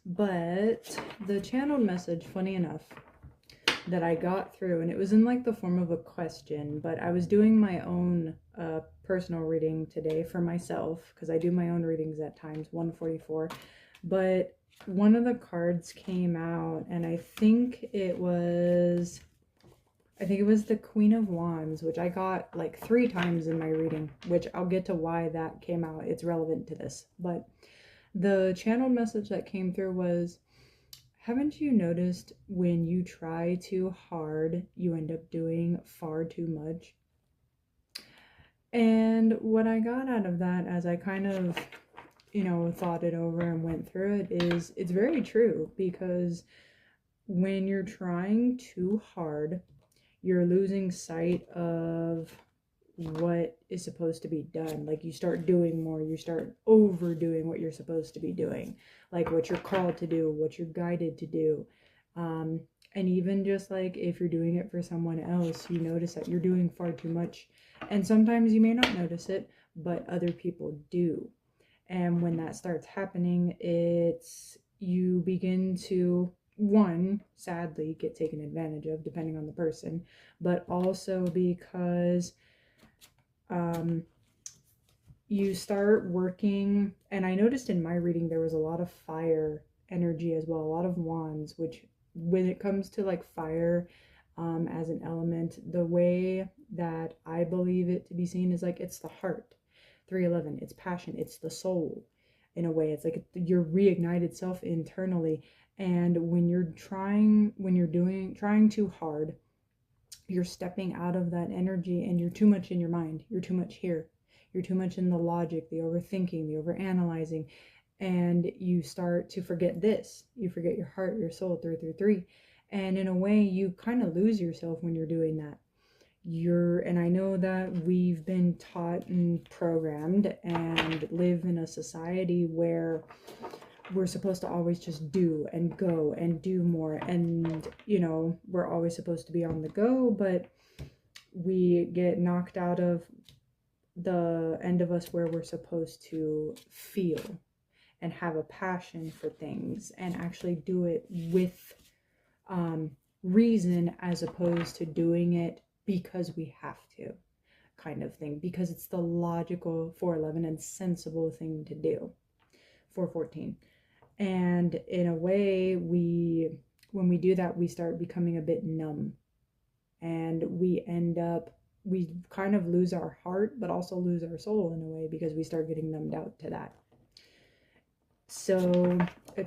But the channeled message, funny enough, that I got through, and it was in like the form of a question, but I was doing my own personal reading today for myself because I do my own readings at times, 144. But one of the cards came out, and I think it was the Queen of Wands, which I got like 3 times in my reading, which I'll get to why that came out. It's relevant to this. But the channeled message that came through was, haven't you noticed when you try too hard, you end up doing far too much? And what I got out of that, as I kind of, thought it over and went through it, is it's very true, because when you're trying too hard, you're losing sight of what is supposed to be done. Like, you start doing more, you start overdoing what you're supposed to be doing, like what you're called to do, what you're guided to do. And even just like if you're doing it for someone else, you notice that you're doing far too much. And sometimes you may not notice it, but other people do. And when that starts happening, you begin to, one, sadly get taken advantage of, depending on the person, but also because you start working. And I noticed in my reading there was a lot of fire energy as well, a lot of wands, which when it comes to like fire as an element, the way that I believe it to be seen is like it's the heart. 311, it's passion, it's the soul. In a way, it's like your reignited self internally. And when you're trying too hard, you're stepping out of that energy, and you're too much in your mind, you're too much here, you're too much in the logic, the overthinking, the overanalyzing, and you start to forget this. You forget your heart, your soul, 333. And in a way, you kind of lose yourself when you're doing that. And I know that we've been taught and programmed and live in a society where we're supposed to always just do and go and do more, and we're always supposed to be on the go, but we get knocked out of the end of us where we're supposed to feel and have a passion for things and actually do it with reason, as opposed to doing it because we have to, kind of thing, because it's the logical 411 and sensible thing to do. 414. And in a way, when we do that, we start becoming a bit numb, and we kind of lose our heart, but also lose our soul in a way, because we start getting numbed out to that. So